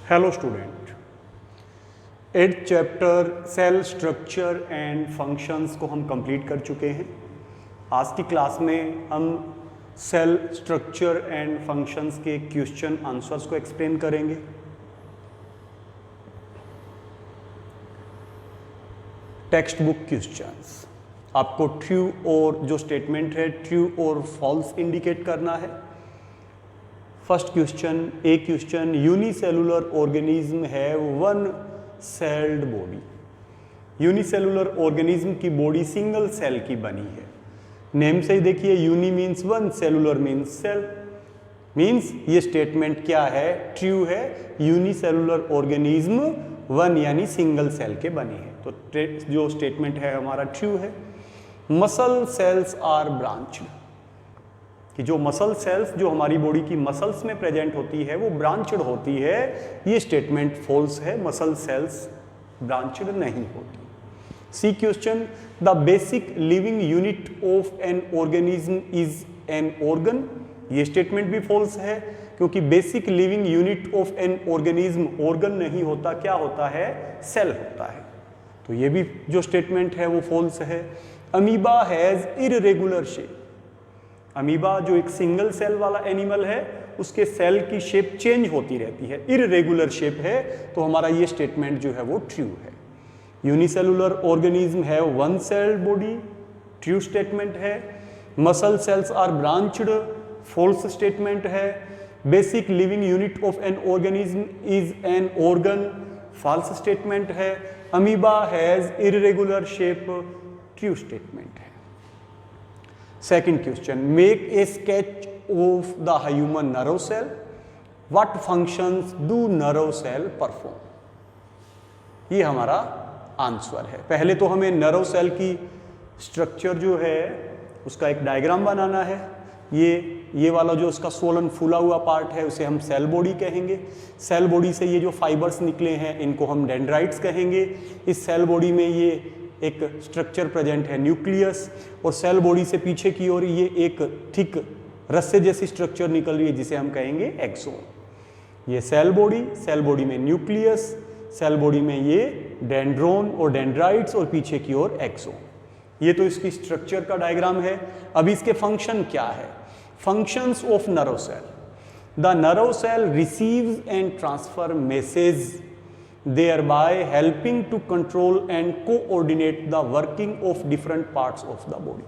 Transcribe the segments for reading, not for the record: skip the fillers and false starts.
Hello student, 8th chapter cell structure and functions को हम complete कर चुके हैं। आज की क्लास में हम सेल स्ट्रक्चर एंड फंक्शंस के क्वेश्चन आंसर्स को एक्सप्लेन करेंगे। टेक्स्ट बुक क्वेश्चंस, आपको ट्रू और जो स्टेटमेंट है ट्रू और फॉल्स इंडिकेट करना है। First question, a question, unicellular organism have one celled body. Unicellular organism की बॉडी सिंगल सेल की बनी है। नेम से ही देखिए, uni means one, cellular means cell, means ये स्टेटमेंट क्या है, ट्रू है। यूनिसेलुलर ऑर्गेनिज्म वन यानी सिंगल सेल के बने हैं, तो जो स्टेटमेंट है हमारा ट्रू है। मसल सेल्स आर ब्रांच्ड, कि जो मसल सेल्स जो हमारी बॉडी की मसल्स में प्रेजेंट होती है वो ब्रांचड होती है, ये स्टेटमेंट फॉल्स है। मसल सेल्स ब्रांचड नहीं होती। C question, the basic living unit of an organism is an organ. ये स्टेटमेंट भी फॉल्स है, क्योंकि basic living unit of an organism organ नहीं होता, क्या होता है, सेल होता है। तो ये भी जो स्टेटमेंट है वो फॉल्स है। Amoeba has irregular shape. Amoeba जो एक सिंगल सेल वाला एनिमल है, उसके सेल की शेप चेंज होती रहती है, इररेगुलर शेप है, तो हमारा ये स्टेटमेंट जो है वो ट्रू है। यूनिसेलुलर ऑर्गेनिज्म है one celled body, true statement है। Muscle cells are branched, false statement है। Basic living unit of an organism is an organ, false statement है। Amoeba has irregular shape, true statement है। Second question, make a sketch of the human nerve cell, what functions do nerve cell perform. ये हमारा answer है। पहले तो हमें nerve cell की structure जो है उसका एक डायग्राम बनाना है। ये वाला जो उसका सोलन फूला हुआ पार्ट है उसे हम सेल बॉडी कहेंगे। सेल बॉडी से ये जो फाइबर्स निकले हैं इनको हम डेंड्राइट्स कहेंगे। इस सेल बॉडी में ये एक स्ट्रक्चर प्रेजेंट है न्यूक्लियस, और सेल बॉडी से पीछे की ओर ये एक थिक रस्से जैसी स्ट्रक्चर निकल रही है जिसे हम कहेंगे एक्सोन। ये सेल बॉडी में न्यूक्लियस, सेल बॉडी में ये डेंड्रोन और डेंड्राइट्स, और पीछे की ओर एक्सोन। ये तो इसकी स्ट्रक्चर का डायग्राम है। अब इसके फंक्शन क्या है, functions of nerve cell. The nerve cell receives and transfer message, thereby helping to control and coordinate the working of different parts of the body।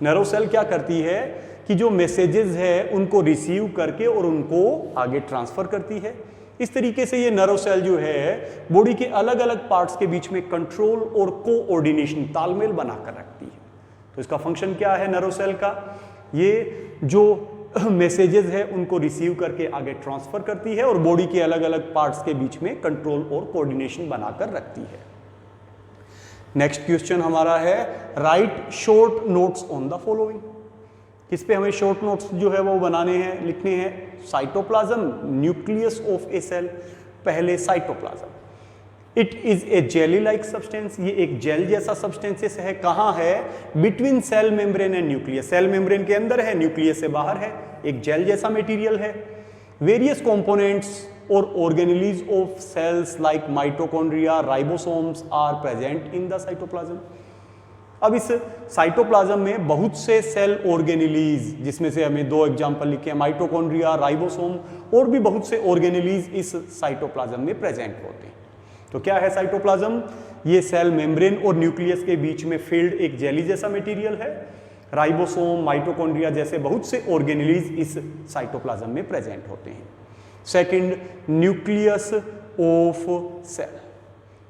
Nerve cell क्या करती है कि जो मैसेजेस है उनको रिसीव करके और उनको आगे ट्रांसफर करती है। इस तरीके से ये नर्व सेल जो है बॉडी के अलग अलग पार्ट्स के बीच में कंट्रोल और कोऑर्डिनेशन, तालमेल बनाकर रखती है। तो इसका फंक्शन क्या है नर्व सेल का, ये जो मैसेजेस है उनको रिसीव करके आगे ट्रांसफर करती है और बॉडी के अलग अलग पार्ट्स के बीच में कंट्रोल और कोऑर्डिनेशन बनाकर रखती है। नेक्स्ट क्वेश्चन हमारा है, right short notes on the following. किस पे हमें शॉर्ट नोट्स जो है वो बनाने हैं, लिखने हैं। Cytoplasm, nucleus of a cell. पहले cytoplasm, it is a jelly like substance. ये एक जेल जैसा सब्सटेंसेस है। कहाँ है, between cell membrane and nucleus. Cell membrane के अंदर है, न्यूक्लियस से बाहर है, एक जेल जैसा मटेरियल है। वेरियस कंपोनेंट्स और organelles of cells like mitochondria, ribosomes are present in the cytoplasm. अब इस साइटोप्लाज्म में बहुत से सेल ऑर्गेनेलीज, जिसमें से हमें दो एग्जांपल लिखे हैं, माइटोकॉन्ड्रिया, राइबोसोम, और भी बहुत से ऑर्गेनेलीज इस साइटोप्लाज्म में प्रेजेंट होते हैं। तो क्या है साइटोप्लाज्म, ये सेल मेम्ब्रेन और न्यूक्लियस के बीच में फिल्ड एक जेली जैसा मटेरियल है। राइबोसोम, माइटोकॉन्ड्रिया जैसे बहुत से ऑर्गेनेलीज इस साइटोप्लाज्म में प्रेजेंट होते हैं। Second, nucleus of cell.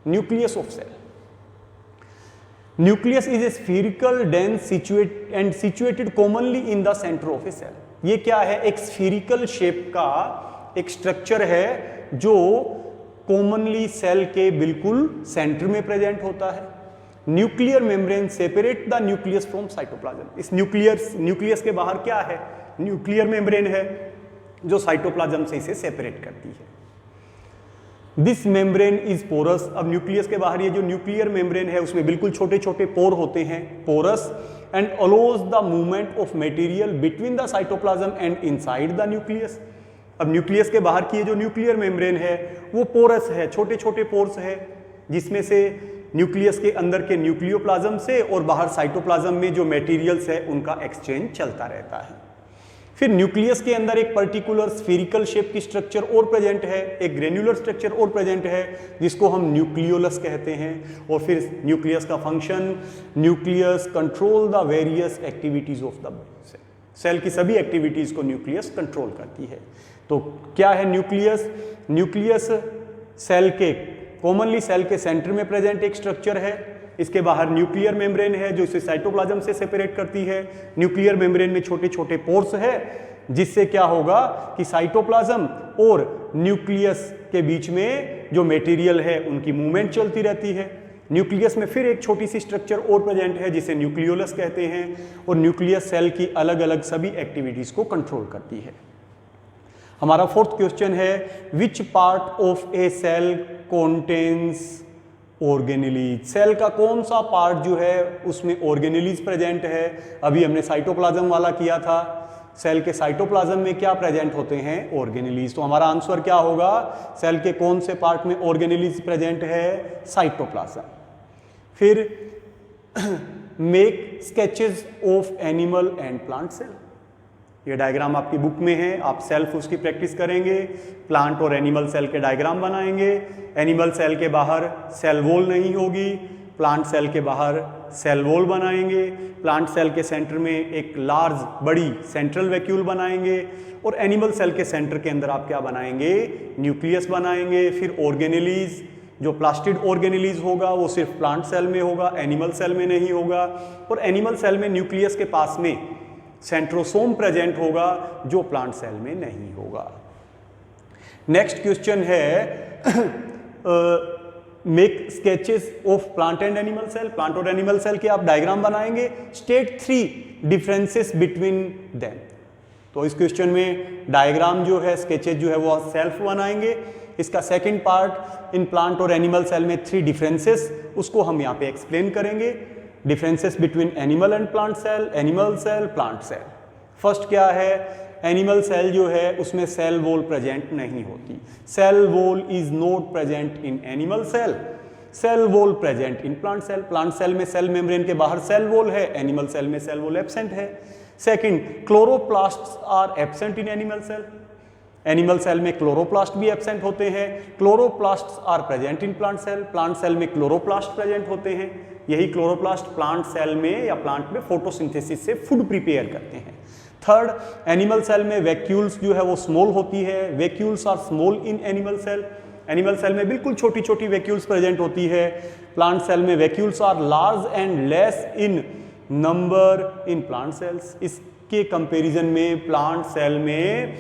Nucleus of cell, nucleus is a spherical dense situated commonly in the centre of a cell. ये क्या है, एक स्फीरिकल शेप का एक स्ट्रक्चर है जो कॉमनली सेल के बिल्कुल सेंटर में प्रेजेंट होता है। Nuclear membrane separate the nucleus from cytoplasm. इस न्यूक्लियस के बाहर क्या है, न्यूक्लियर मेम्ब्रेन है जो साइटोप्लाज्म से इसे सेपरेट करती है। This membrane is porous. अब न्यूक्लियस के बाहर ये जो न्यूक्लियर मेम्ब्रेन है उसमें बिल्कुल छोटे छोटे पोर होते हैं, porous, and allows the movement of material between the cytoplasm and inside the nucleus. अब न्यूक्लियस के बाहर की ये जो न्यूक्लियर मेम्ब्रेन है वो पोरस है, छोटे छोटे पोर्स है, जिसमें से न्यूक्लियस के अंदर के न्यूक्लियोप्लाज्म से और बाहर साइटोप्लाज्म में जो मटेरियल्स है उनका एक्सचेंज चलता रहता है। फिर न्यूक्लियस के अंदर एक पर्टिकुलर स्फीरिकल शेप की स्ट्रक्चर और प्रेजेंट है, एक ग्रेन्युलर स्ट्रक्चर और प्रेजेंट है जिसको हम न्यूक्लियोलस कहते हैं। और फिर न्यूक्लियस का function, nucleus control the various activities of the cell, cell की सभी एक्टिविटीज को न्यूक्लियस कंट्रोल करती है। तो क्या है न्यूक्लियस? न्यूक्लियस सेल के कॉमनली सेल के सेंटर में प्रेजेंट एक स्ट्रक्चर है। इसके बाहर न्यूक्लियर मेम्ब्रेन है जो इसे साइटोप्लाज्म से सेपरेट करती है। न्यूक्लियर मेम्ब्रेन में छोटे छोटे पोर्स है जिससे क्या होगा कि साइटोप्लाज्म और न्यूक्लियस के बीच में जो मटेरियल है उनकी मूवमेंट चलती रहती है। न्यूक्लियस में फिर एक छोटी सी स्ट्रक्चर और प्रेजेंट है जिसे न्यूक्लियोलस कहते हैं और न्यूक्लियस सेल की अलग अलग सभी एक्टिविटीज को कंट्रोल करती है। हमारा फोर्थ क्वेश्चन है which part of a cell contains organelles. Cell का कौन सा पार्ट जो है उसमें ऑर्गेनेलीज प्रेजेंट है? अभी हमने साइटोप्लाज्म वाला किया था। सेल के साइटोप्लाज्म में क्या प्रेजेंट होते हैं? ऑर्गेनेलीज। तो हमारा आंसर क्या होगा? सेल के कौन से पार्ट में ऑर्गेनेलीज प्रेजेंट है? साइटोप्लाज्म। फिर make sketches of animal and plant cell. ये डायग्राम आपकी बुक में है, आप सेल्फ उसकी प्रैक्टिस करेंगे। प्लांट और एनिमल सेल के डायग्राम बनाएंगे। एनिमल सेल के बाहर सेल वॉल नहीं होगी, प्लांट सेल के बाहर सेल वॉल बनाएंगे। प्लांट सेल के सेंटर में एक लार्ज बड़ी सेंट्रल वैक्यूल बनाएंगे और एनिमल सेल के सेंटर के अंदर आप क्या बनाएंगे? न्यूक्लियस बनाएंगे। फिर ऑर्गेनेलीज, जो प्लास्टिड ऑर्गेनेलीज होगा वो सिर्फ प्लांट सेल में होगा, एनिमल सेल में नहीं होगा। और एनिमल सेल में न्यूक्लियस के पास में सेंट्रोसोम प्रेजेंट होगा जो प्लांट सेल में नहीं होगा। नेक्स्ट क्वेश्चन है make sketches of plant and animal cell. Plant और एनिमल सेल के आप डायग्राम बनाएंगे। State 3 differences between them. तो इस क्वेश्चन में डायग्राम जो है, स्केचेस जो है वो सेल्फ बनाएंगे। इसका सेकंड पार्ट इन प्लांट और एनिमल सेल में 3 डिफरेंसेस, उसको हम यहाँ पे एक्सप्लेन करेंगे। Differences between animal and plant cell, animal cell, plant cell. First क्या है? एनिमल सेल जो है उसमें सेल वॉल प्रेजेंट नहीं होती। Cell wall is not present in animal cell, cell wall present in plant cell. Plant cell में cell membrane के बाहर सेल वॉल है, एनिमल सेल में सेल वॉल एब्सेंट है। Second, chloroplasts are absent in animal cell. Animal cell में chloroplast भी absent होते हैं। Chloroplasts are present in plant cell. Plant cell में क्लोरोप्लास्ट प्रेजेंट होते हैं। यही क्लोरोप्लास्ट प्लांट सेल में या प्लांट में फोटोसिंथेसिस से फूड प्रिपेयर करते हैं। थर्ड, एनिमल सेल में वैक्यूल्स जो है वो स्मॉल होती है। Vacuoles are small in animal cell. Animal cell में बिल्कुल छोटी छोटी वैक्यूल्स प्रेजेंट होती है। प्लांट सेल में vacuoles are large and less in number in plant cells. इसके कंपैरिजन में प्लांट सेल में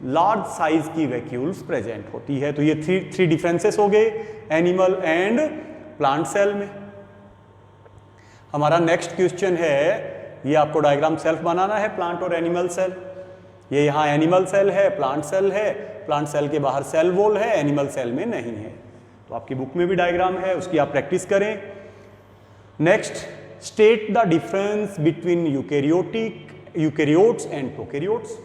लार्ज साइज की वैक्यूल्स प्रेजेंट होती है। तो ये थ्री डिफरेंसेस हो गए एनिमल एंड प्लांट सेल में। हमारा नेक्स्ट क्वेश्चन है, ये आपको डायग्राम सेल्फ बनाना है प्लांट और एनिमल सेल। ये यहाँ एनिमल सेल है, प्लांट सेल है। प्लांट सेल के बाहर सेल वॉल है, एनिमल सेल में नहीं है। तो आपकी बुक में भी डायग्राम है, उसकी आप प्रैक्टिस करें। Next, state the difference between eukaryotes and prokaryotes.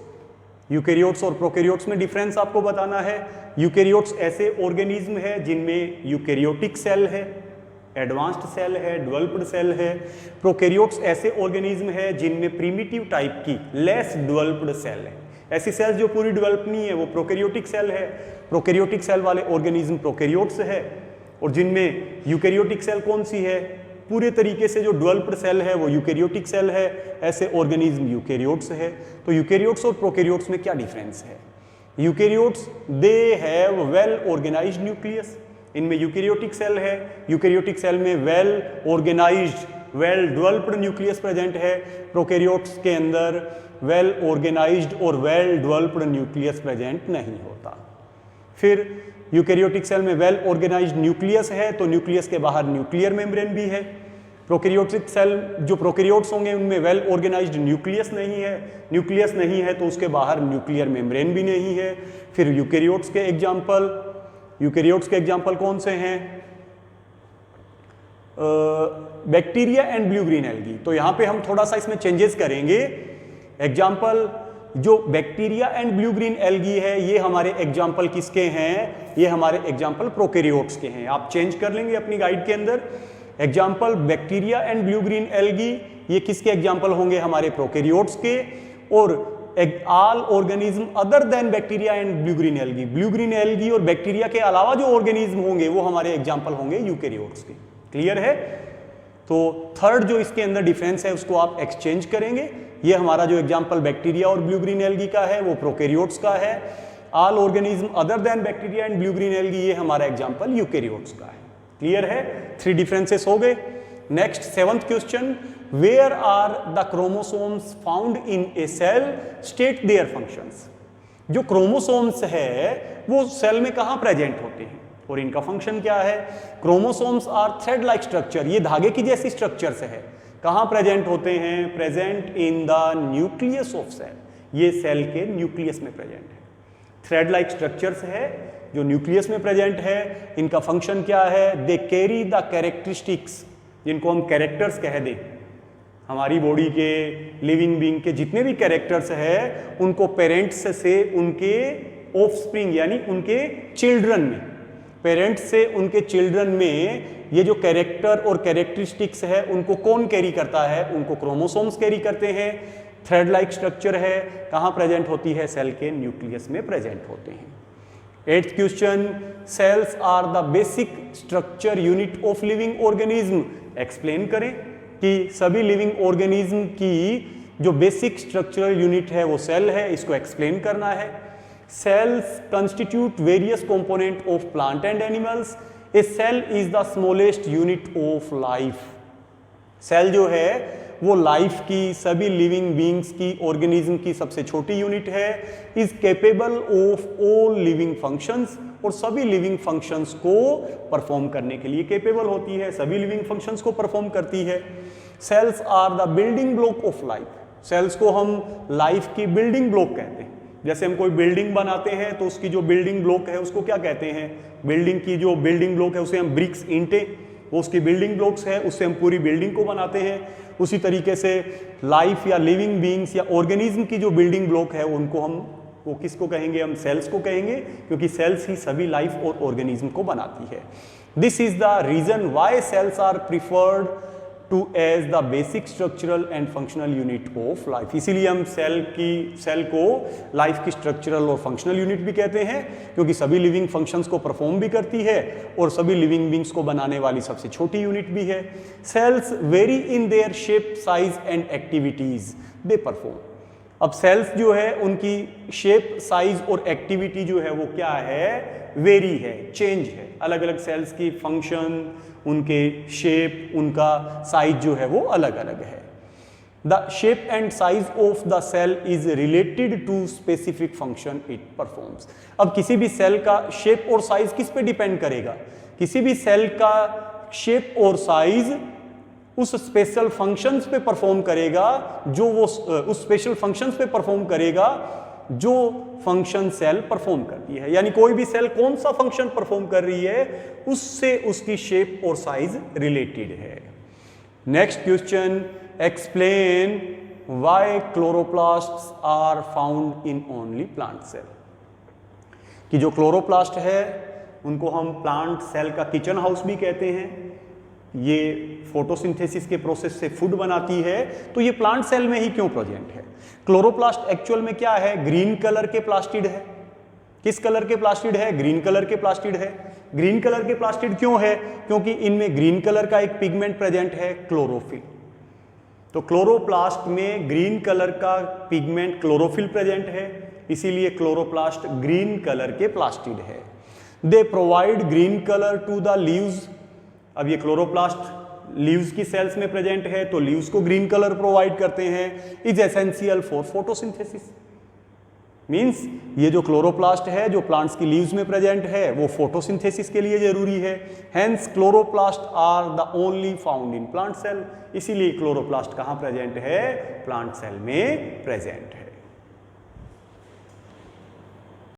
Eukaryotes और प्रोकैरियोट्स में डिफरेंस आपको बताना है। यूकेरियोट्स ऐसे ऑर्गेनिज्म है जिनमें यूकेरियोटिक सेल है, एडवांस्ड सेल है, डेवलप्ड सेल है। प्रोकैरियोट्स ऐसे ऑर्गेनिज्म है जिनमें प्रीमिटिव टाइप की लेस डेवलप्ड सेल है। ऐसी सेल्स जो पूरी डेवलप नहीं है वो प्रोकैरियोटिक सेल है। प्रोकैरियोटिक सेल वाले ऑर्गेनिज्म प्रोकैरियोट्स है। और जिनमें यूकेरियोटिक सेल कौन सी है? पूरे तरीके से जो डेवलप्ड सेल है वो यूकेरियोटिक सेल है। ऐसे ऑर्गेनिज्म यूकेरियोट्स है। तो यूकेरियोट्स और प्रोकैरियोट्स में क्या डिफरेंस है? Eukaryotes they have well organised nucleus. इनमें यूकेरियोटिक सेल है। यूकेरियोटिक सेल में well organised, well developed nucleus present है। प्रोकैरियोट्स के अंदर वेल ऑर्गेनाइज्ड और वेल डेवलप्ड न्यूक्लियस प्रेजेंट नहीं होता। फिर यूकेरियोटिक सेल में वेल ऑर्गेनाइज्ड न्यूक्लियस है तो न्यूक्लियस के बाहर न्यूक्लियर मेम्ब्रेन भी है। प्रोकैरियोटिक सेल जो प्रोकैरियोट्स होंगे उनमें वेल ऑर्गेनाइज्ड न्यूक्लियस नहीं है। न्यूक्लियस नहीं है तो उसके बाहर न्यूक्लियर मेम्ब्रेन भी नहीं है। फिर यूकेरियोट्स के एग्जाम्पल कौन से हैं? Bacteria and blue green algae. तो यहाँ पे हम थोड़ा सा इसमें चेंजेस करेंगे। एग्जाम्पल जो bacteria and blue green algae है ये हमारे एग्जाम्पल किसके हैं, ये हमारे एग्जाम्पल प्रोकैरियोट्स के हैं। आप चेंज कर लेंगे अपनी गाइड के अंदर, example bacteria and blue green algae ये किसके एग्जाम्पल होंगे, हमारे प्रोकैरियोट्स के। और all organism other than bacteria and blue green algae, blue green algae और बैक्टीरिया के अलावा जो ऑर्गेनिज्म होंगे वो हमारे एग्जाम्पल होंगे यूकैरियोट्स के। क्लियर है? तो थर्ड जो इसके अंदर डिफरेंस है उसको आप एक्सचेंज करेंगे। ये हमारा जो एग्जाम्पल बैक्टीरिया और ब्लू ग्रीन एल्गी का है वो प्रोकैरियोट्स का है। All organism other than bacteria and blue green algae ये हमारा एग्जाम्पल यूकैरियोट्स का है। क्लियर है? 3 डिफरेंसेस हो गए। Next 7th question, where are the chromosomes found in a cell, state their functions. जो क्रोमोसोम्स है वो सेल में कहां प्रेजेंट होते हैं और इनका फंक्शन क्या है। Chromosomes are thread like structure, ये धागे की जैसी स्ट्रक्चर से है। कहां प्रेजेंट होते हैं, present in the nucleus of cell, ये सेल के न्यूक्लियस में प्रेजेंट है। थ्रेड लाइक स्ट्रक्चर्स है जो न्यूक्लियस में प्रेजेंट है। इनका फंक्शन क्या है, दे कैरी द कैरेक्टरिस्टिक्स, जिनको हम कैरेक्टर्स कह दें, हमारी बॉडी के लिविंग बीइंग के जितने भी कैरेक्टर्स है उनको पेरेंट्स से उनके ऑफस्प्रिंग यानी उनके चिल्ड्रन में, पेरेंट्स से उनके चिल्ड्रन में ये जो कैरेक्टर और कैरेक्टरिस्टिक्स है उनको कौन कैरी करता है, उनको क्रोमोसोम्स कैरी करते हैं। थ्रेड लाइक स्ट्रक्चर है, कहां प्रेजेंट होती है, सेल के न्यूक्लियस में प्रेजेंट होते हैं। 8th question, cells are the basic structure unit of living organism. Explain करें कि सभी लिविंग ऑर्गेनिज्म की जो बेसिक स्ट्रक्चरल यूनिट है वो सेल है, इसको एक्सप्लेन करना है। Cells constitute various component of plant and animals, a cell is the smallest unit of life. Cell जो है वो लाइफ की, सभी लिविंग बीइंग्स की, ऑर्गेनिज्म की सबसे छोटी यूनिट है। Is capable of all living functions, और सभी लिविंग फंक्शंस को परफॉर्म करने के लिए कैपेबल होती है, सभी लिविंग फंक्शंस को परफॉर्म करती है। Cells are the building block of life, cells को हम लाइफ की बिल्डिंग ब्लॉक कहते हैं। जैसे हम कोई बिल्डिंग बनाते हैं तो उसकी जो बिल्डिंग ब्लॉक है उसको क्या कहते हैं, बिल्डिंग की जो बिल्डिंग ब्लॉक है उसे हम ब्रिक्स, ईंटें, वो उसकी बिल्डिंग ब्लॉक्स है, उससे हम पूरी बिल्डिंग को बनाते हैं। उसी तरीके से लाइफ या लिविंग बीइंग्स या ऑर्गेनिज्म की जो बिल्डिंग ब्लॉक है उनको हम, वो किसको कहेंगे, हम सेल्स को कहेंगे, क्योंकि सेल्स ही सभी लाइफ और ऑर्गेनिज्म को बनाती है। This is the reason why cells are preferred to as the basic structural and functional unit of life. इसीलिए हम सेल को लाइफ की स्ट्रक्चरल और फंक्शनल यूनिट भी कहते हैं, क्योंकि सभी लिविंग फंक्शंस को परफॉर्म भी करती है और सभी लिविंग बीइंग्स को बनाने वाली सबसे छोटी यूनिट भी है। Cells vary in their shape, size and activities they perform. अब सेल्स जो है उनकी शेप, साइज और एक्टिविटी जो है वो क्या है, वेरी है, चेंज है। अलग अलग सेल्स की फंक्शन, उनके शेप, उनका साइज जो है वो अलग अलग है। The shape and size of the cell is related to specific function it performs. अब किसी भी सेल का शेप और साइज किस पे डिपेंड करेगा, किसी भी सेल का शेप और साइज उस स्पेशल फंक्शंस पे परफॉर्म करेगा, जो वो उस स्पेशल फंक्शंस पे परफॉर्म करेगा जो फंक्शन सेल परफॉर्म करती है। यानी कोई भी सेल कौन सा फंक्शन परफॉर्म कर रही है उससे उसकी शेप और साइज रिलेटेड है। Next question, explain why chloroplasts are found in only plant cell. कि जो क्लोरोप्लास्ट है उनको हम प्लांट सेल का किचन हाउस भी कहते हैं। ये फोटोसिंथेसिस के प्रोसेस से फूड बनाती है, तो ये प्लांट सेल में ही क्यों प्रेजेंट है। क्लोरोप्लास्ट एक्चुअल में क्या है, ग्रीन कलर के प्लास्टिड है। किस कलर के प्लास्टिड है, ग्रीन कलर के प्लास्टिड है। ग्रीन कलर के प्लास्टिड क्यों है, क्योंकि इनमें ग्रीन कलर का एक पिगमेंट प्रेजेंट है, क्लोरोफिल। तो क्लोरोप्लास्ट में ग्रीन कलर का पिगमेंट क्लोरोफिल प्रेजेंट है, इसीलिए क्लोरोप्लास्ट ग्रीन कलर के प्लास्टिड है। They provide green colour to the leaves. अब ये क्लोरोप्लास्ट लीव्स की सेल्स में प्रेजेंट है तो लीव्स को ग्रीन कलर प्रोवाइड करते हैं। Is essential for photosynthesis, means ये जो क्लोरोप्लास्ट है जो प्लांट्स की लीव्स में प्रेजेंट है वो फोटोसिंथेसिस के लिए जरूरी है। Hence chloroplast are the only found in plant cell. इसीलिए क्लोरोप्लास्ट कहां प्रेजेंट है, प्लांट सेल में प्रेजेंट है।